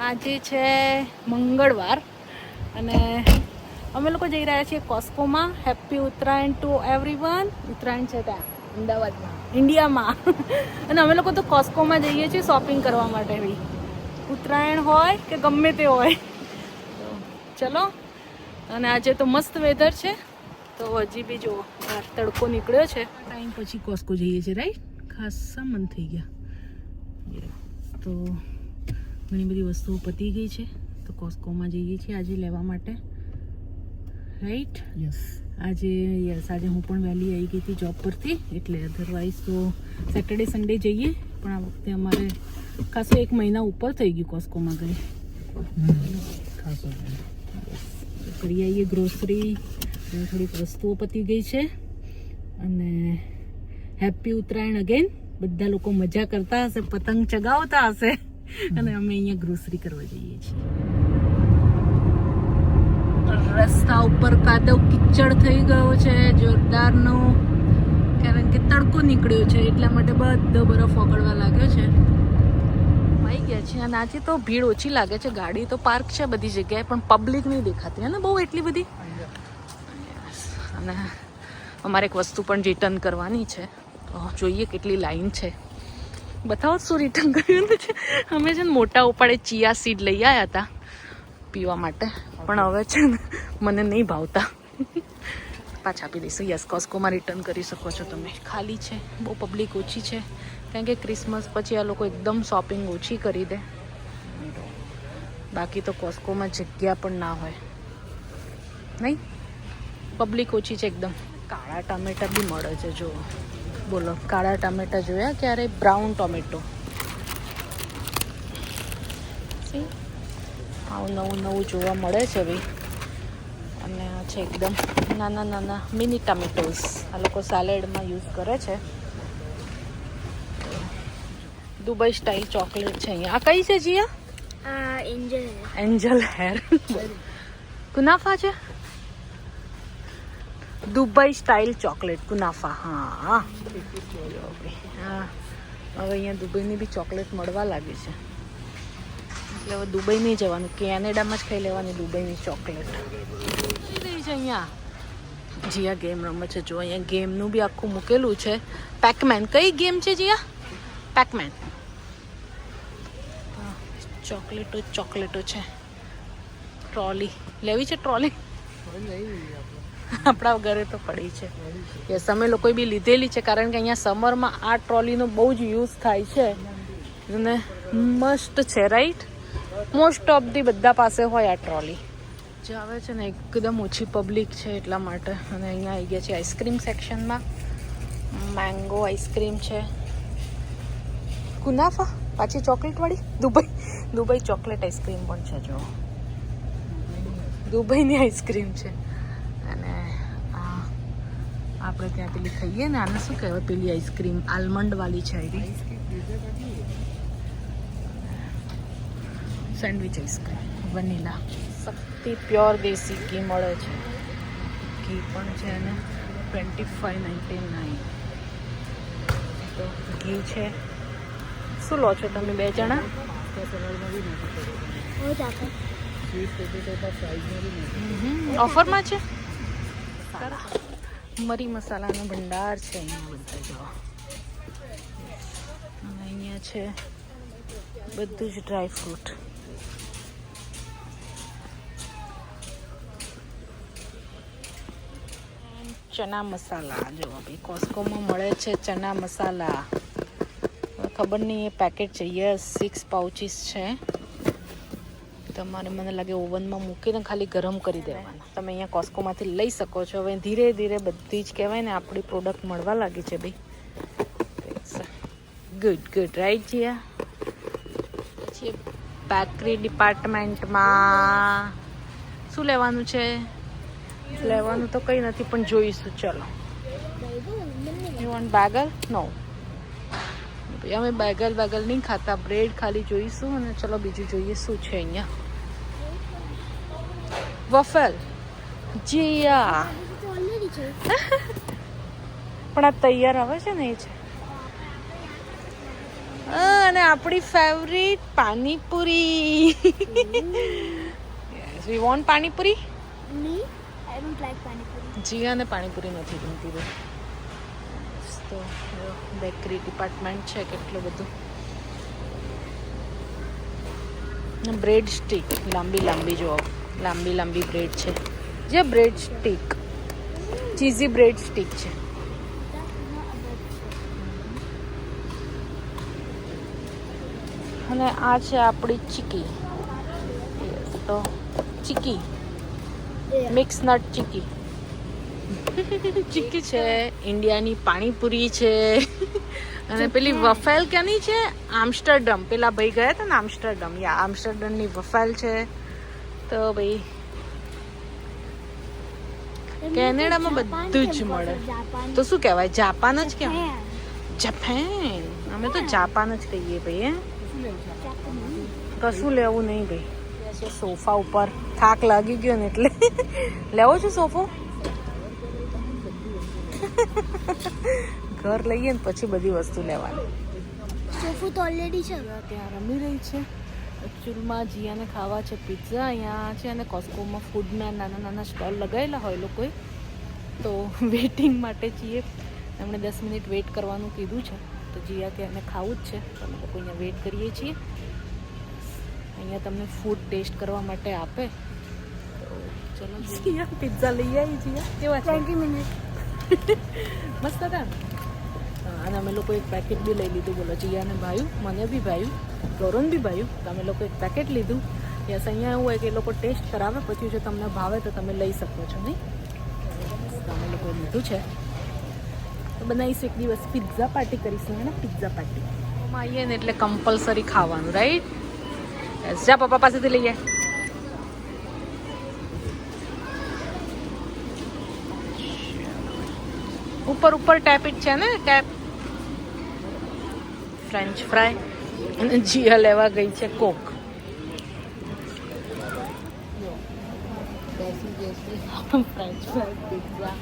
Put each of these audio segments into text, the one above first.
આજે છે મંગળવાર અને અમે લોકો જઈ રહ્યા છીએ કોસ્કોમાં. Happy Uttarayan to everyone. Uttarayan છે ત્યાં અમદાવાદમાં, ઇન્ડિયામાં. અને અમે લોકો તો કોસ્કોમાં જઈએ છીએ શોપિંગ કરવા માટે બી, ઉત્તરાયણ હોય કે ગમે તે હોય. તો ચલો. અને આજે તો મસ્ત વેધર છે, તો હજી બી જો બહાર તડકો નીકળ્યો છે. ટાઈમ પછી કોસ્કો જઈએ છીએ, રાઈટ? ખાસા મન થઈ ગયા. તો ઘણી બધી વસ્તુઓ પતી ગઈ છે, તો કોસ્કોમાં જઈએ છીએ આજે લેવા માટે, રાઈટ? આજે હું પણ વહેલી આવી ગઈ હતી જોબ પરથી, એટલે અધરવાઇઝ તો સેટરડે સન્ડે જઈએ, પણ આ વખતે અમારે ખાસો 1 મહિના ઉપર થઈ ગયું કોસ્કોમાં ગઈ. કરી આવીએ ગ્રોસરી, થોડીક વસ્તુઓ પતી ગઈ છે. અને હેપી ઉત્તરાયણ અગેન. બધા લોકો મજા કરતા હશે, પતંગ ચગાવતા હશે, અને અમે અહીંયા ગ્રોસરી કરવા જઈએ છીએ. રસ્તા ઉપર કાદવ કિચડ થઈ ગયો છે જોરદારનો, કારણ કે તડકો નીકળ્યો છે, એટલા માટે બધો બરફ ઓગળવા લાગ્યો છે. આવી ગયા છે. અને આજે તો ભીડ ઓછી લાગે છે, ગાડી તો પાર્ક છે બધી જગ્યાએ, પણ પબ્લિક નહીં દેખાતી અને બહુ એટલી બધી. અને અમારે એક વસ્તુ પણ રિટર્ન કરવાની છે, તો જોઈએ કેટલી લાઈન છે. બતાવો શું રિટર્ન કર્યું છે. અમે છે ને મોટા ઉપાડે ચિયા સીડ લઈ આવ્યા હતા પીવા માટે, પણ હવે છે ને મને નહીં ભાવતા, પાછા આપી દઈશું. યસ, કોસ્કોમાં રિટર્ન કરી શકો છો તમે. ખાલી છે, બહુ પબ્લિક ઓછી છે, કારણ કે ક્રિસમસ પછી આ લોકો એકદમ શોપિંગ ઓછી કરી દે. બાકી તો કોસ્કોમાં જગ્યા પણ ના હોય, નહીં? પબ્લિક ઓછી છે એકદમ. કાળા ટામેટા બી મળે છે, જો બોલો, કાળા ટામેટા જોયા ક્યારે? Brown tomato. આવું નવું જોવા મળે છે ભાઈ. અને આ છે એકદમ નાના નાના મિની ટામેટોસ, આ લોકો સેલેડમાં યુઝ કરે છે. દુબઈ સ્ટાઇલ ચોકલેટ છે અહીંયા. આ કઈ છે જીયા? Angel hair. કુનાફા છે, દુબઈ સ્ટાઇલ ચોકલેટ કુનાફા. હા, હવે અહીંયા દુબઈની બી ચોકલેટ મળવા લાગી છે, એટલે હવે દુબઈ નહીં જવાનું, કેનેડામાં જ ખાઈ લેવાની દુબઈની ચોકલેટ. રહી છે અહીંયા. જીયા ગેમ રમે છે, જો અહીંયા ગેમનું બી આખું મૂકેલું છે. પેકમેન. કઈ ગેમ છે જીયા? પેકમેન. ચોકલેટો છે. ટ્રોલી લેવી છે? ટ્રોલી આપણા ઘરે તો પડી છે. યસ, અમે લોકોએ બી લીધેલી છે, કારણ કે અહીંયા સમરમાં આ ટ્રોલીનો બહુ જ યુઝ થાય છે અને મસ્ત છે, રાઈટ? મોસ્ટ ઓફ ધી બધા પાસે હોય આ ટ્રોલી. જે આવે છે ને એકદમ ઓછી પબ્લિક છે એટલા માટે. અને અહીંયા આવી ગયા છે આઈસ્ક્રીમ સેક્શનમાં. મેંગો આઈસ્ક્રીમ છે, કુનાફા પાછી ચોકલેટવાળી. દુબઈ ચોકલેટ આઈસ્ક્રીમ પણ છે, જો દુબઈની આઈસ્ક્રીમ છે. અને આપણે ત્યાં પેલી ખાઈએ ને, આને શું કહેવાય પેલી આઈસ્ક્રીમ? આલમંડવાળી છે. Sandwich ice cream vanilla. Shakti pure દેશી ઘી મળે છે, ઘી પણ છે. અને 25.99. તો ઘી છે. શું લો છો તમે 2 જણા? ઓફરમાં છે. મરી મસાલાનો ભંડાર છે અહીંયા બધા, જો. અને અહીંયા છે બધું જ ડ્રાય ફ્રૂટ. ચના મસાલા, જો ભાઈ કોસ્કોમાં મળે છે ચના મસાલા. ખબર નહીં એ પેકેટ છે. યસ, 6 પાઉચીસ છે. તમારે મને લાગે ઓવનમાં મૂકીને ખાલી ગરમ કરી દેવાના. તમે અહીંયા કોસ્કોમાંથી લઈ શકો છો. હવે ધીરે ધીરે બધી જ કહેવાય ને આપણી પ્રોડક્ટ મળવા લાગી છે ભાઈ. Good right Jiya? પછી બેકરી ડિપાર્ટમેન્ટમાં શું લેવાનું છે? લેવાનું તો કંઈ નથી, પણ જોઈશું. ચલો. You want બેગલ? નો, અમે બેગલ નહીં ખાતા, બ્રેડ ખાલી જોઈશું. અને ચલો બીજું જોઈએ શું છે અહીંયા. વફેલ. જીયા પણ આ તૈયાર આવે છે ને, એ છે. અને આપણી favourite panipuri. Yes we want panipuri. Me, I don't like pani puri. જીયાને પાણીપુરી નથી ગમતી બહુ. તો બેકરી ડિપાર્ટમેન્ટ છે કેટલું બધું. બ્રેડ સ્ટીક લાંબી લાંબી જો લાંબી લાંબી બ્રેડ છે જે bread stick cheesy bread stick છે. અને આ છે આપણી ચીકી. તો ચીકી મિક્સ નટ ચીકી. ચીકી છે, ઇન્ડિયાની પાણીપુરી છે અને પેલી વફેલ ક્યાંની છે? આમસ્ટરડમ. પેલા ભાઈ ગયા હતા ને આમસ્ટરડમ. આમસ્ટરડમની વફેલ છે. તો ભાઈ કેનેડામાં બધું જ મળે. તો શું કહેવાય? જાપાન જ કહેવાય. જાપાન. અમે તો જાપાન જ કહીએ ભાઈ. કશું લેવું નહીં ભાઈ. સોફા ઉપર થાક લાગી ગયો ને એટલે લેવો છે સોફો. ઘર લઈએ ને પછી બધી વસ્તુ લેવાની. સોફો તો ઓલરેડી છે. ત્યાં રમી રહી છે. એકચ્યુઅલમાં જીયાને ખાવા છે પિઝા. અહીંયા છે અને કોસ્કોમાં ફૂડના નાના નાના સ્ટોલ લગાવેલા હોય લોકોએ. તો વેઇટિંગ માટે છીએ. એમણે 10 મિનિટ વેઇટ કરવાનું કીધું છે. તો જીયા કે એને ખાવું જ છે. તો અમે લોકો અહીંયા વેઇટ કરીએ છીએ. અહીંયા તમને ફૂડ ટેસ્ટ કરવા માટે આપે. તો ચલો જીયા પિઝા લઈ આવી. જીયા કેવા છે? 20 મિનિટ મસ્ત હતા. અને અમે લોકો એક પેકેટ બી લઈ લીધું. બોલો જીયાને ભાવ્યું, મને બી ભાવ્યું, ગૌરવને બી ભાવ્યું. તો અમે લોકો એક પેકેટ લીધું. યસ અહીંયા એવું હોય કે એ લોકો ટેસ્ટ કરાવે પછી જો તમને ભાવે તો તમે લઈ શકો છો નહીં. તો અમે લોકોએ લીધું છે. તો બનાવીશું એક દિવસ પિઝા પાર્ટી કરીશું. હે ને પિઝા પાર્ટી આવીએ ને એટલે કમ્પલસરી ખાવાનું રાઈટ. જા પપ્પા પાસેથી લઈએ. ઉપર ઉપર ટેપિટ છે ને ટેપ. ફ્રેન્ચ ફ્રાય અને જીયા લેવા ગઈ છે કોક. ફ્રેન્ચ ફ્રાય પિઝા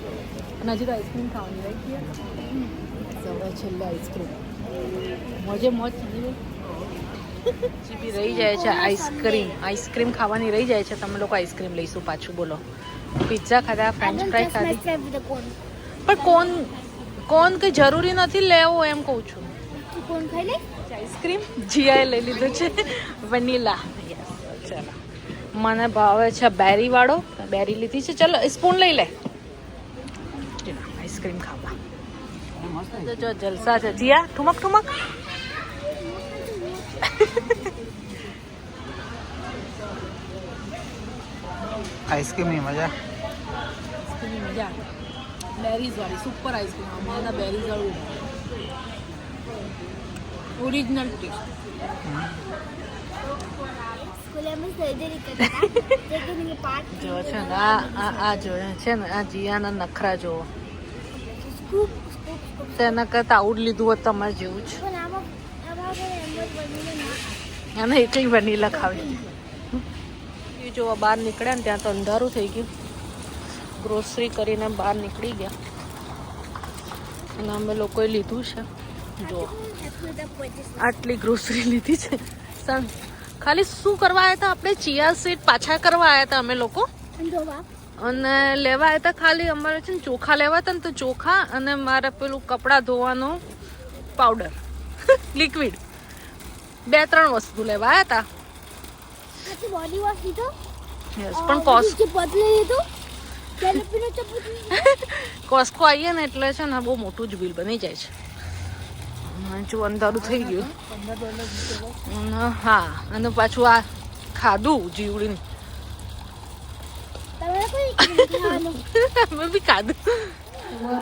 અને હજી તો આઈસ્ક્રીમ ખાવાની રાઈટ જીયા. હવે છેલ્લે આઈસ્ક્રીમ મોજે મોજ ચીબી રહી જાય છે. આઈસ્ક્રીમ ખાવાની રહી જાય છે. તમે લોકો આઈસ્ક્રીમ લઈશું પાછું. બોલો પિઝા ખાધા, ફ્રેન્ચ ફ્રાય ખાધી. પણ કોણ કઈ જરૂરી નથી લેવો એમ કહું છું. કોણ ખાઈ લે? આઈસ્ક્રીમ જીયાએ લઈ લીધું છે વનીલા. ચલો મને ભાવે છે બેરી વાળો. બેરી લીધી છે. ચલો સ્પૂન લઈ લે. આઈસ્ક્રીમ ખાવા જો જલસા છે. જીયા ઠુમક ઠુમક. આઈસ્ક્રીમની મજા. બેરીઝ વાળી સુપર આઈસ્ક્રીમ. અમારા બેરીઝ વાળું ઓરિજિનલ ટેસ્ટ. સ્કૂલમાં સર્જરી કરતા જે પાર્ટ જો છે ને આ જોયા છે ને આ જીયાના નખરા જોવો. સ્કૂપ તેના કરતા આઉટ લીધું હોત તમારે જેવું જ. પણ આમાં એને એકલી વનીલા ખાવી. એ જો બહાર નીકળ્યા ને ત્યાં તો અંધારું થઈ ગયું. ગ્રોસરી કરીને બહાર નીકળી ગયા અને અમે લોકોએ લીધું છે. જો આટલી ગ્રોસરી લીધી છે. ખાલી શું કરવા આવ્યા હતા આપણે? ચિયા સીડ પાછા કરવા આવ્યા હતા અમે લોકો. અને લેવા આવ્યા હતા ખાલી અમારે છે ને ચોખા લેવા હતા ને. તો ચોખા અને મારે પેલું કપડાં ધોવાનો પાવડર લિક્વિડ 2-3 વસ્તુ લેવા આવ્યા હતા. બોડી વોશ લીધો. યસ પણ કોસ્કો આવીએ ને એટલે છે ને બહુ મોટું જ બિલ બની જાય છે. જો અંધારું થઈ ગયું. હા અને પાછું આ ખાધું જીવડીને. અમે બી ખાધું.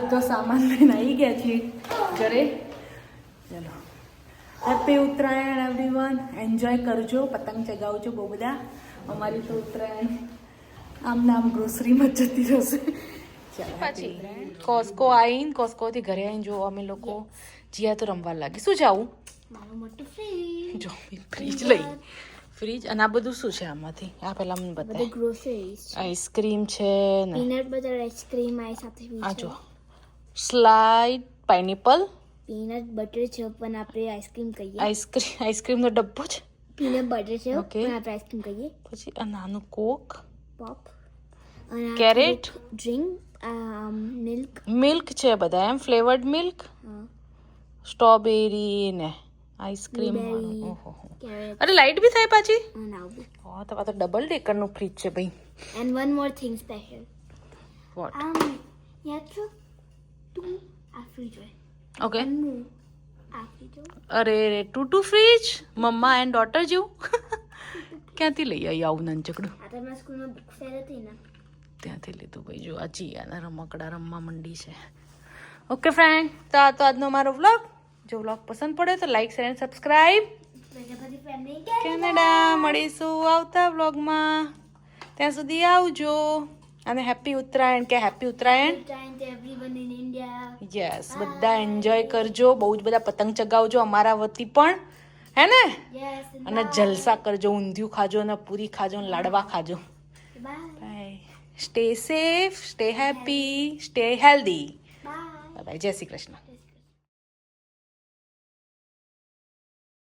બધો સામાન લઈને આવી ગયા છીએ ઘરે. ચલો હેપી ઉત્તરાયણ એવરીવન. એન્જોય કરજો, પતંગ ચગાવજો બહુ બધા. અમારી તો ઉત્તરાયણ આમ નામ ગ્રોસરીમાં જ જતી રહેશે. પછી કોસ્કો આવીને કોસ્કોથી ઘરે આવીને જો અમે લોકો જીયા તો રમવા લાગી. શું જાવું? મારું મોટું ફ્રીજ. જો ફ્રીજ લઈ. ફ્રીજ અને આ બધું શું છે આમાંથી? આ પહેલા મને બતાય. ગ્રોસરીઝ. આઈસ્ક્રીમ છે ને પીનટ બટર આઈસ્ક્રીમ આ સાથે આ જો સ્લાઈડ પાઇનેપલ પીનટ બટર છે પણ આપણે આઈસ્ક્રીમ કહીએ. આઈસ્ક્રીમનો ડબ્બો છે. પીનટ બટર છે Okay. પણ આપણે આઈસ્ક્રીમ કહીએ. પછી આ નાનું કોક, પોપ અને Carrot. Drink milk. મિલ્ક છે બધા એમ, ફ્લેવર્ડ મિલ્ક, સ્ટ્રોબેરી ને આઈસ્ક્રીમ. Blueberry. ઓહો. કેરેટ અરે લાઈટ બી થાય પાછી. અને આવું. હા તો આ તો ડબલ ડેકરનું ફ્રીજ છે ભાઈ. And one more thing special. What? Yeah, true. Two after joy. Okay. One more after joy. અરે two fridge mamma and daughter જેવું. ક્યાંથી લઈ આવી આવું નાનચકડું? આ તો મારા સ્કૂલમાં બુક ફેર હતી ને. ત્યાંથી લીધું ભાઈ. જો આ જીયાના રમકડા રમવા મંડી છે. ઓકે ફ્રેન્ડ, તો આ તો આજનો મારો વ્લોગ. જો વ્લોગ પસંદ પડે તો લાઈક શેર અને સબસ્ક્રાઈબ. પ્રજાપતિ ફેમિલી કેનેડા મળીશું આવતા વ્લોગમાં. ત્યાં સુધી આવજો અને હેપી ઉત્તરાયણ કે happy Uttarayan. trying to everyone in India. Yes, બધા એન્જોય કરજો, બહુ જ બધા પતંગ ચગાવજો અમારા વતી પણ, હે ને? Yes, and અને જલસા કરજો, ઊંધિયું ખાજો અને પૂરી ખાજો અને લાડવા ખાજો. bye. Bye. Stay safe, stay happy, stay healthy. Bye. Bye. જય શ્રી કૃષ્ણ.